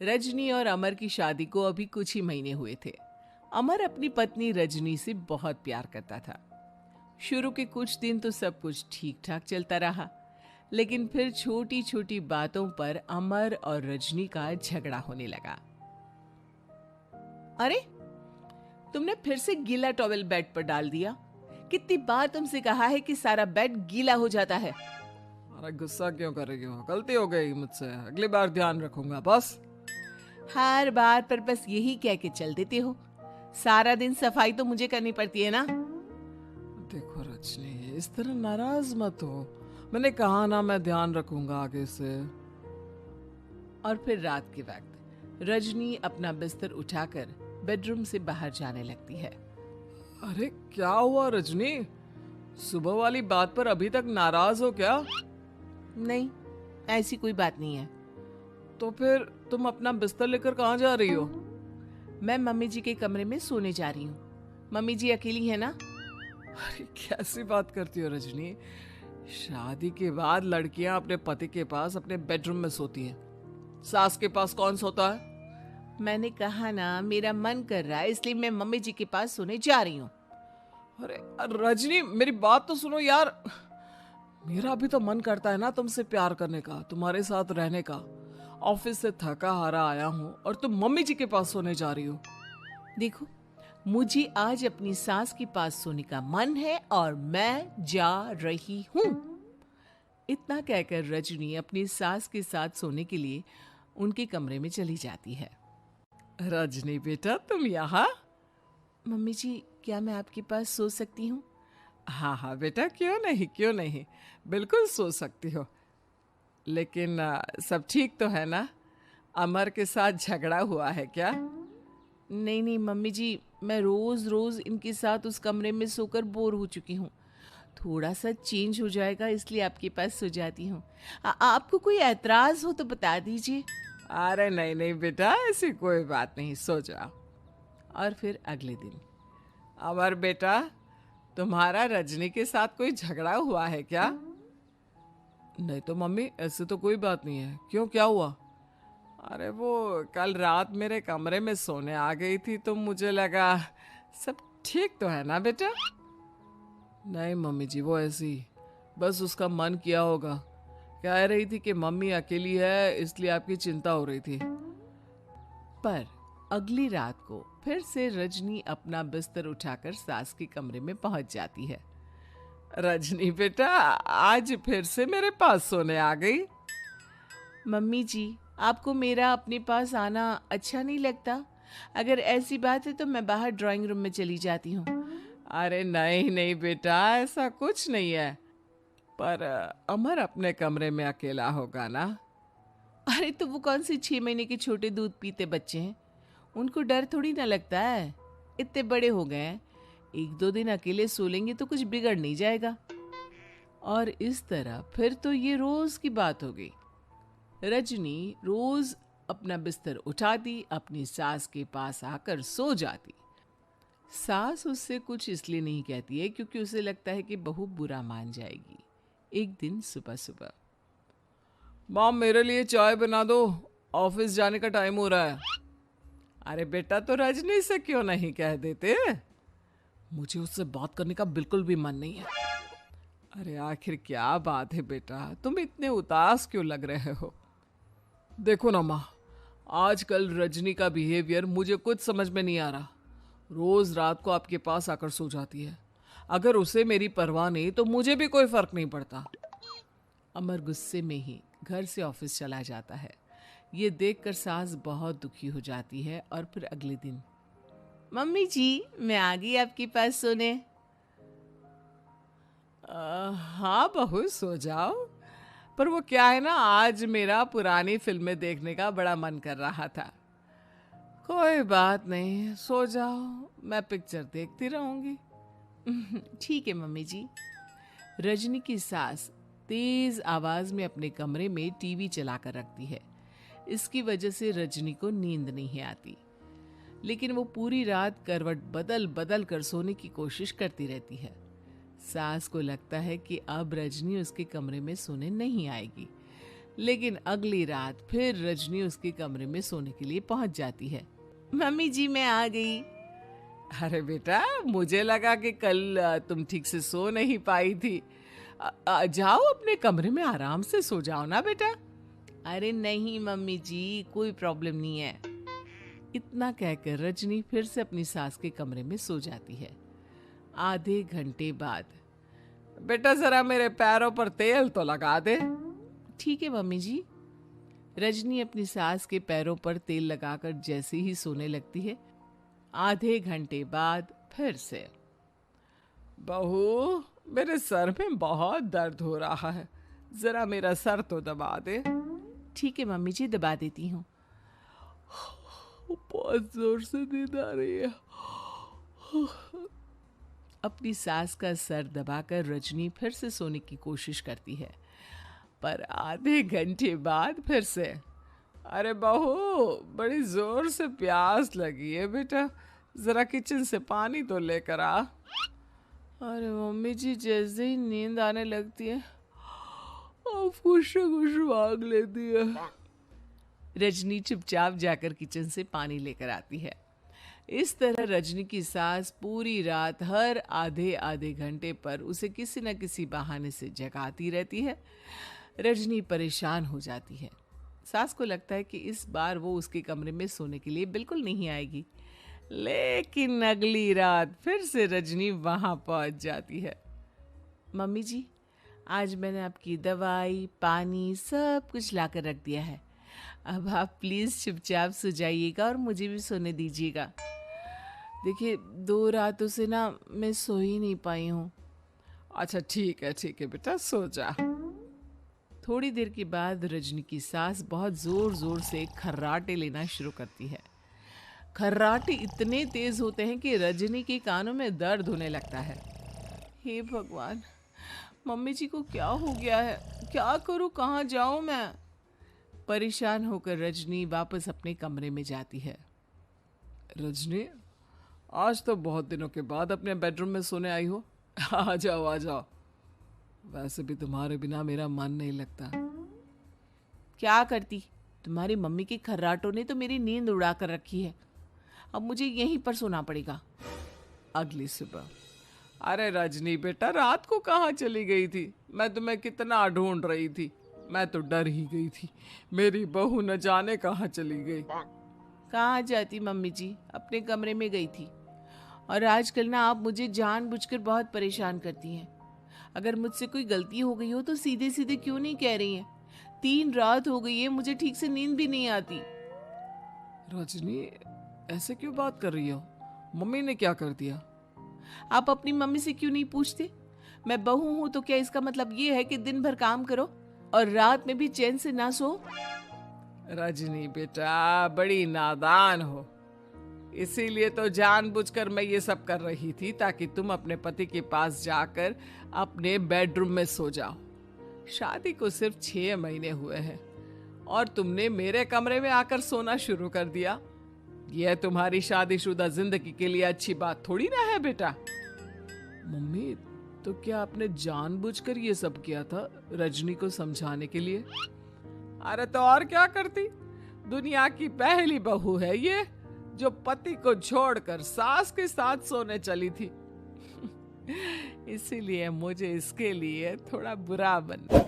रजनी और अमर की शादी को अभी कुछ ही महीने हुए थे। अमर अपनी पत्नी रजनी से बहुत प्यार करता था। शुरू के कुछ दिन तो सब कुछ ठीक ठाक चलता रहा, लेकिन फिर छोटी छोटी बातों पर अमर और रजनी का झगड़ा होने लगा। अरे, तुमने फिर से गीला टॉवेल बेड पर डाल दिया। कितनी बार तुमसे कहा है कि सारा बेड गीला हो जाता है। अरे गुस्सा क्यों कर रही हो? गलती हो गई मुझसे, अगली बार ध्यान रखूंगा बस। हर बार पर बस यही कह के चल देते हो। सारा दिन सफाई तो मुझे करनी पड़ती है ना। देखो रजनी, इस तरह नाराज मत हो। मैंने कहा ना, मैं ध्यान रखूंगा आगे से। और फिर रात के वक्त रजनी अपना बिस्तर उठाकर बेडरूम से बाहर जाने लगती है। अरे क्या हुआ रजनी? सुबह वाली बात पर अभी तक नाराज हो क्या? नहीं, ऐसी कोई बात नहीं है। तो फिर तुम अपना बिस्तर लेकर कहाँ जा रही हो? मैं मम्मी जी के कमरे में सोने जा रही हूँ। मम्मी जी अकेली है ना। अरे कैसी बात करती हो रजनी? शादी के बाद लड़कियां अपने पति के पास अपने बेडरूम में सोती हैं। सास के पास कौन सोता है? मैंने कहा ना, मेरा मन कर रहा है इसलिए मैं मम्मी जी के पास सोने जा रही हूँ। अरे रजनी, मेरी बात तो सुनो यार। मेरा भी तो मन करता है ना तुमसे प्यार करने का, तुम्हारे साथ रहने का। ऑफिस से थका हारा आया हूँ और तुम मम्मी जी के पास सोने जा रही हो। देखो, मुझे आज अपनी सास के पास सोने का मन है और मैं जा रही हूँ। इतना कहकर रजनी अपनी सास के साथ सोने के लिए उनके कमरे में चली जाती है। रजनी बेटा, तुम यहाँ? मम्मी जी, क्या मैं आपके पास सो सकती हूँ? हाँ हाँ बेटा, क्यों नहीं क्यों नहीं, बिल्कुल सो सकती हो। लेकिन सब ठीक तो है ना? अमर के साथ झगड़ा हुआ है क्या? नहीं नहीं मम्मी जी, मैं रोज रोज इनके साथ उस कमरे में सोकर बोर हो चुकी हूँ। थोड़ा सा चेंज हो जाएगा इसलिए आपके पास सो जाती हूँ। आपको कोई ऐतराज हो तो बता दीजिए। अरे नहीं नहीं बेटा, ऐसी कोई बात नहीं, सो जाओ। और फिर अगले दिन। अमर बेटा, तुम्हारा रजनी के साथ कोई झगड़ा हुआ है क्या? नहीं तो मम्मी, ऐसे तो कोई बात नहीं है। क्यों, क्या हुआ? अरे वो कल रात मेरे कमरे में सोने आ गई थी तो मुझे लगा सब ठीक तो है ना बेटा। नहीं मम्मी जी, वो ऐसी बस उसका मन किया होगा। कह रही थी कि मम्मी अकेली है इसलिए आपकी चिंता हो रही थी। पर अगली रात को फिर से रजनी अपना बिस्तर उठाकर सास के कमरे में पहुंच जाती है। रजनी बेटा, आज फिर से मेरे पास सोने आ गई। मम्मी जी, आपको मेरा अपने पास आना अच्छा नहीं लगता? अगर ऐसी बात है तो मैं बाहर ड्राइंग रूम में चली जाती हूँ। अरे नहीं नहीं बेटा, ऐसा कुछ नहीं है। पर अमर अपने कमरे में अकेला होगा ना? अरे, तो वो कौन से 6 महीने के छोटे दूध पीते बच्चे हैं? उनको डर थोड़ी ना लगता है। इतने बड़े हो गए हैं, 1-2 दिन अकेले सो लेंगे तो कुछ बिगड़ नहीं जाएगा। और इस तरह फिर तो ये रोज की बात हो गई। रजनी रोज अपना बिस्तर उठाती, अपनी सास के पास आकर सो जाती। सास उससे कुछ इसलिए नहीं कहती है क्योंकि उसे लगता है कि बहू बुरा मान जाएगी। एक दिन सुबह सुबह, मॉम, मेरे लिए चाय बना दो, ऑफिस जाने का टाइम हो रहा है। अरे बेटा, तो रजनी से क्यों नहीं कह देते? मुझे उससे बात करने का बिल्कुल भी मन नहीं है। अरे आखिर क्या बात है बेटा, तुम इतने उदास क्यों लग रहे हो? देखो ना माँ, आजकल रजनी का बिहेवियर मुझे कुछ समझ में नहीं आ रहा। रोज रात को आपके पास आकर सो जाती है। अगर उसे मेरी परवाह नहीं तो मुझे भी कोई फर्क नहीं पड़ता। अमर गुस्से में ही घर से ऑफिस चला जाता है। ये देखकर सास बहुत दुखी हो जाती है। और फिर अगले दिन, मम्मी जी, मैं आ गई आपके पास सोने। हाँ बहू, सो जाओ। पर वो क्या है ना, आज मेरा पुरानी फिल्में देखने का बड़ा मन कर रहा था। कोई बात नहीं, सो जाओ, मैं पिक्चर देखती रहूंगी। ठीक है मम्मी जी। रजनी की सास तेज आवाज में अपने कमरे में टीवी चलाकर रखती है। इसकी वजह से रजनी को नींद नहीं आती, लेकिन वो पूरी रात करवट बदल बदल कर सोने की कोशिश करती रहती है। सास को लगता है कि अब रजनी उसके कमरे में सोने नहीं आएगी, लेकिन अगली रात फिर रजनी उसके कमरे में सोने के लिए पहुंच जाती है। मम्मी जी मैं आ गई। अरे बेटा, मुझे लगा कि कल तुम ठीक से सो नहीं पाई थी। जाओ अपने कमरे में आराम से सो जाओ ना बेटा। अरे नहीं मम्मी जी, कोई प्रॉब्लम नहीं है। इतना कहकर रजनी फिर से अपनी सास के कमरे में सो जाती है। आधे घंटे बाद, बेटा जरा मेरे पैरों पर तेल तो लगा दे। ठीक है मम्मी जी। रजनी अपनी सास के पैरों पर तेल लगाकर जैसे ही सोने लगती है, आधे घंटे बाद फिर से, बहू मेरे सर में बहुत दर्द हो रहा है, जरा मेरा सर तो दबा दे। ठीक है मम्मी जी, दबा देती हूँ। बहुत जोर से नींद आ रही है। अपनी सास का सर दबाकर रजनी फिर से सोने की कोशिश करती है, पर आधे घंटे बाद फिर से, अरे बहू बड़ी जोर से प्यास लगी है बेटा, जरा किचन से पानी तो लेकर आ। अरे मम्मी जी, जैसे ही नींद आने लगती है कुछ मांग लेती है। रजनी चुपचाप जाकर किचन से पानी लेकर आती है। इस तरह रजनी की सास पूरी रात हर आधे आधे घंटे पर उसे किसी न किसी बहाने से जगाती रहती है। रजनी परेशान हो जाती है। सास को लगता है कि इस बार वो उसके कमरे में सोने के लिए बिल्कुल नहीं आएगी, लेकिन अगली रात फिर से रजनी वहां पहुंच जाती है। मम्मी जी, आज मैंने आपकी दवाई, पानी सब कुछ लाकर रख दिया है। अब आप प्लीज चुपचाप सो जाइएगा और मुझे भी सोने दीजिएगा। देखिए 2 रातों से ना मैं सो ही नहीं पाई हूँ। अच्छा ठीक है बेटा, सो जा। थोड़ी देर के बाद रजनी की सास बहुत जोर जोर से खर्राटे लेना शुरू करती है। खर्राटे इतने तेज होते हैं कि रजनी के कानों में दर्द होने लगता है। हे भगवान, मम्मी जी को क्या हो गया है? क्या करूँ, कहाँ जाऊँ मैं? परेशान होकर रजनी वापस अपने कमरे में जाती है। रजनी, आज तो बहुत दिनों के बाद अपने बेडरूम में सोने आई हो। आ जाओ। वैसे भी तुम्हारे बिना मेरा मन नहीं लगता। क्या करती, तुम्हारी मम्मी के खर्राटों ने तो मेरी नींद उड़ा कर रखी है। अब मुझे यहीं पर सोना पड़ेगा। अगली सुबह, अरे रजनी बेटा, रात को कहाँ चली गई थी? मैं तुम्हें कितना ढूंढ रही थी, मैं तो डर ही गई थी। मेरी बहू न जाने कहाँ चली गई। कहाँ जाती मम्मी जी, अपने कमरे में गई थी। और आजकल ना आप मुझे जानबूझकर बहुत परेशान करती हैं। अगर मुझसे कोई गलती हो गई हो तो सीधे सीधे क्यों नहीं कह रही हैं? 3 रात हो गई है, मुझे ठीक से नींद भी नहीं आती। रजनी, ऐसे क्यों बात कर रही हो? मम्मी ने क्या कर दिया? आप अपनी मम्मी से क्यों नहीं पूछते? मैं बहू हूं तो क्या इसका मतलब ये है कि दिन भर काम करो और रात में भी चैन से ना सो? रजनी बेटा, बड़ी नादान हो। इसीलिए तो जानबूझकर मैं ये सब कर रही थी, ताकि तुम अपने पति के पास जाकर अपने बेडरूम में सो जाओ। शादी को सिर्फ 6 महीने हुए हैं और तुमने मेरे कमरे में आकर सोना शुरू कर दिया। यह तुम्हारी शादीशुदा जिंदगी के लिए अच्छी बात थोड़ी ना है बेटा। मम्मी, तो क्या आपने जानबूझकर ये सब किया था रजनी को समझाने के लिए? अरे तो और क्या करती? दुनिया की पहली बहू है ये, जो पति को छोड़कर सास के साथ सोने चली थी। इसीलिए मुझे इसके लिए थोड़ा बुरा बना।